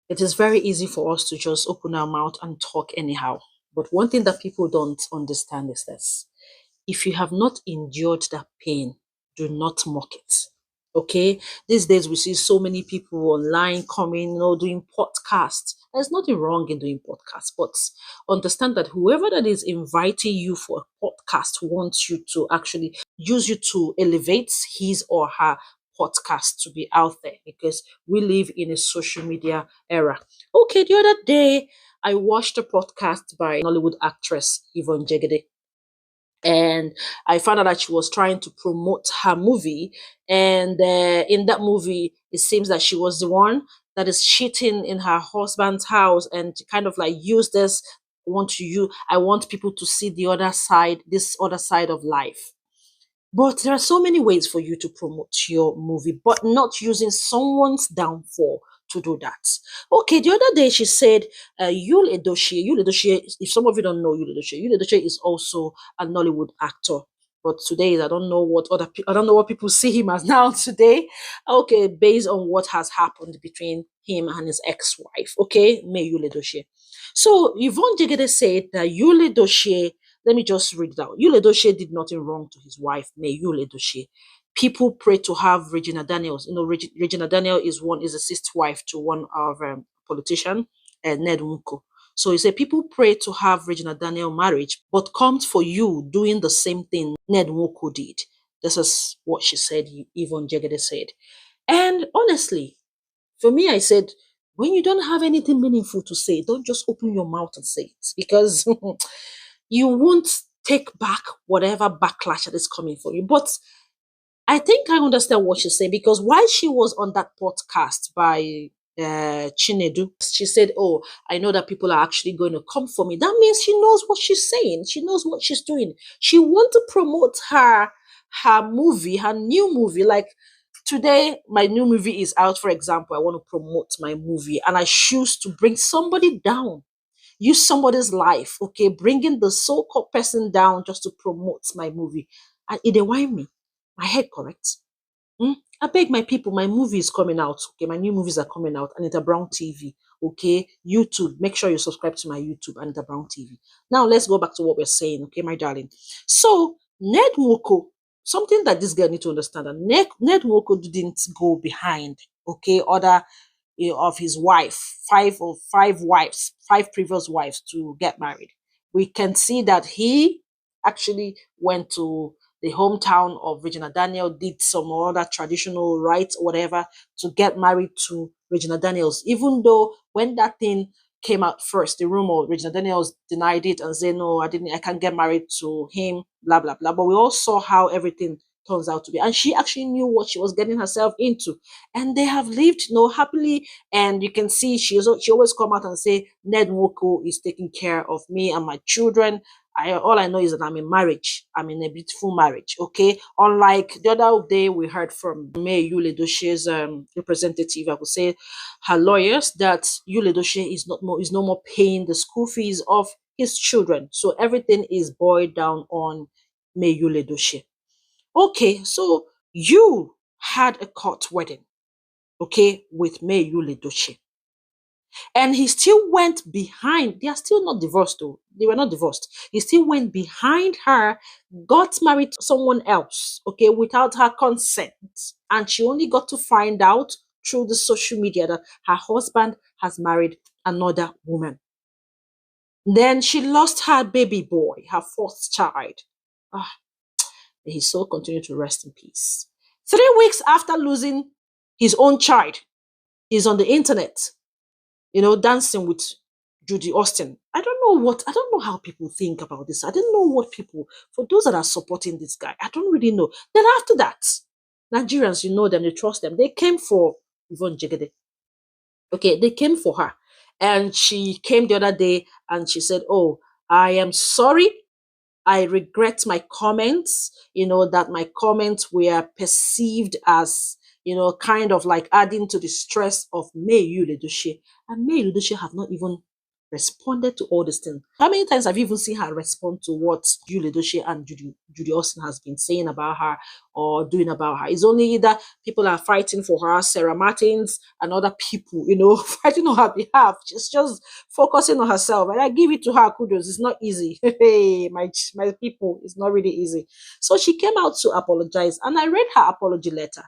It is very easy for us to just open our mouth and talk anyhow. But one thing that people don't understand is this: if you have not endured that pain, do not mock it. Okay, these days we see so many people online coming, doing podcasts. There's nothing wrong in doing podcasts, but understand that whoever that is inviting you for a podcast wants you to actually use you to elevate his or her podcast to be out there, because we live in a social media era. Okay, the other day I watched a podcast by Nollywood actress YVONNE Jegede, and I found out that she was trying to promote her movie. And in that movie, it seems that she was the one that is cheating in her husband's house, and kind of like use this. I want people to see the other side, this other side of life. But there are so many ways for you to promote your movie, but not using someone's downfall to do that. Okay, the other day she said, Yul Edochie. Yul Edochie, if some of you don't know Yul Edochie is also a Nollywood actor. But today, I don't know what people see him as now today. Okay, based on what has happened between him and his ex-wife. Okay, MayYulEdochie. So Yvonne Jegede said that Yul Edochie, let me just read it out. Yul Edochie did nothing wrong to his wife, MayYulEdochie. People pray to have Regina Daniels. Regina Daniel is a sixth wife to one of politician, Nedu. So he said people pray to have Regina Daniel marriage, but comes for you doing the same thing Ned Nwoko did. This is what she said, Yvonne Jegede said. And honestly, for me, I said, when you don't have anything meaningful to say, don't just open your mouth and say it, because you won't take back whatever backlash that is coming for you. But I think I understand what she's saying, because while she was on that podcast by Chinedu, she said, "Oh, I know that people are actually going to come for me." That means she knows what she's saying. She knows what she's doing. She wants to promote her movie, her new movie. Like today, my new movie is out. For example, I want to promote my movie, and I choose to bring somebody down, use somebody's life, okay, bringing the so-called person down just to promote my movie, and it dey whine me. My head correct. Hmm? I beg my people, my movie is coming out. Okay, my new movies are coming out. Anita Brown TV. Okay, YouTube. Make sure you subscribe to my YouTube, Anita Brown TV. Now let's go back to what we're saying. Okay, my darling. So Ned Nwoko, something that this girl need to understand, that Ned Nwoko didn't go behind. Okay, other of his wife, five wives, five previous wives to get married. We can see that he actually went to the hometown of Regina Daniel, did some other traditional rites, whatever, to get married to Regina Daniels. Even though when that thing came out first, the rumor, Regina Daniels denied it and said, "No, I can't get married to him," blah blah blah. But we all saw how everything turns out to be. And she actually knew what she was getting herself into. And they have lived, happily. And you can see she always come out and say, Ned Nwoko is taking care of me and my children. All I know is that I'm in marriage. I'm in a beautiful marriage. Okay. Unlike the other day, we heard from MayYulEdochie's representative, I would say her lawyers, that Yul Edochie is no more paying the school fees of his children. So everything is boiled down on MayYulEdochie. Okay, so you had a court wedding, okay, with MayYulEdochie. And he still went behind. They are still not divorced, though. They were not divorced. He still went behind her, got married to someone else, okay, without her consent. And she only got to find out through the social media that her husband has married another woman. Then she lost her baby boy, her fourth child. Ah, may his soul continue to rest in peace. 3 weeks after losing his own child, he's on the internet, dancing with Judy Austin. I don't know how people think about this. I don't know what people, for those that are supporting this guy, I don't really know. Then after that, Nigerians, you know them, they trust them. They came for Yvonne Jegede. Okay, they came for her. And she came the other day and she said, "Oh, I am sorry. I regret my comments, that my comments were perceived as, kind of like adding to the stress of MayYulEdochie. And MayYulEdochie have not even responded to all these things. How many times have you even seen her respond to what YUL EDOCHIE and Judy Austin has been saying about her or doing about her? It's only either people are fighting for her, Sarah Martins and other people, fighting on her behalf. She's just focusing on herself. And I give it to her, kudos. It's not easy. Hey, my people, it's not really easy. So she came out to apologize, and I read her apology letter.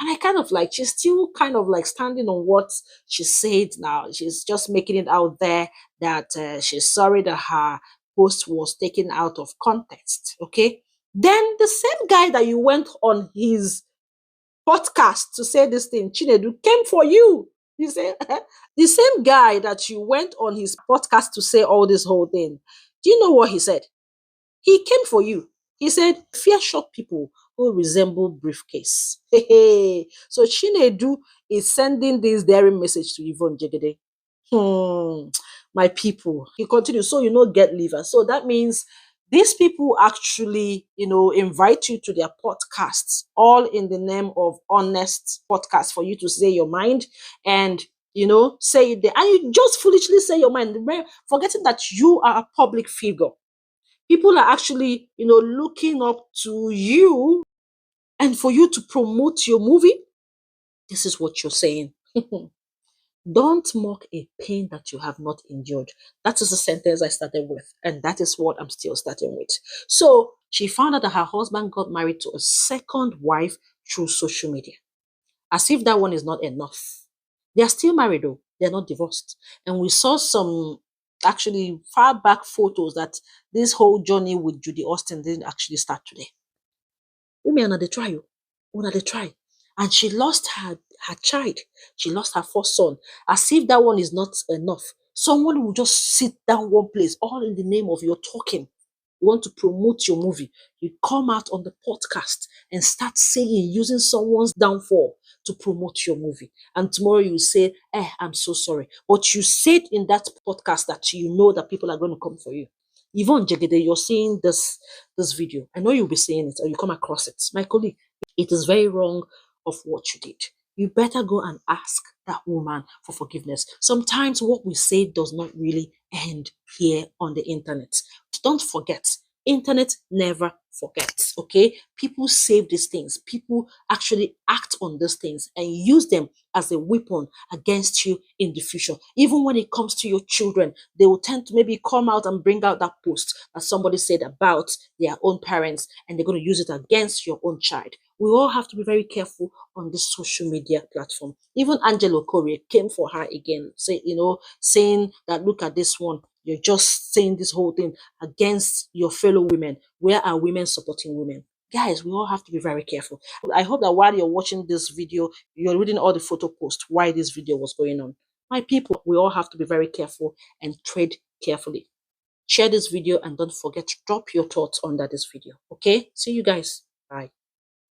And I kind of like, she's still kind of like standing on what she said now. She's just making it out there that she's sorry that her post was taken out of context. Okay. Then the same guy that you went on his podcast to say this thing, Chinedu, came for you. You say, the same guy that you went on his podcast to say all this whole thing. Do you know what he said? He came for you. He said, fear shock people who resemble briefcase. Hey, hey. So Chinedu is sending this daring message to YVONNE Jegede. My people. He continues, so get liver. So that means these people actually, invite you to their podcasts, all in the name of honest podcast for you to say your mind and say it there. And you just foolishly say your mind, forgetting that you are a public figure. People are actually, looking up to you, and for you to promote your movie, this is what you're saying. Don't mock a pain that you have not endured. That is the sentence I started with, and that is what I'm still starting with. So she found out that her husband got married to a second wife through social media. As if that one is not enough. They are still married though. They're not divorced. And we saw some actually far back photos that this whole journey with Judy Austin didn't actually start today. Women are the try. Una the try. And she lost her child. She lost her first son. As if that one is not enough. Someone will just sit down one place, all in the name of your talking. You want to promote your movie. You come out on the podcast and start saying, using someone's downfall to promote your movie. And tomorrow you say, I'm so sorry. But you said in that podcast that you know that people are going to come for you. YVONNE Jegede, you're seeing this video. I know you'll be saying it or you come across it. My colleague, it is very wrong of what you did. You better go and ask that woman for forgiveness. Sometimes what we say does not really end here on the internet. Don't forget, internet never forgets, okay? People save these things. People actually act on these things and use them as a weapon against you in the future. Even when it comes to your children, they will tend to maybe come out and bring out that post that somebody said about their own parents, and they're going to use it against your own child. We all have to be very careful on this social media platform. Even Angela Okorie came for her again, saying that, look at this one. You're just saying this whole thing against your fellow women. Where are women supporting women? Guys, we all have to be very careful. I hope that while you're watching this video, you're reading all the photo posts why this video was going on. My people, we all have to be very careful and tread carefully. Share this video and don't forget to drop your thoughts under this video. Okay? See you guys. Bye.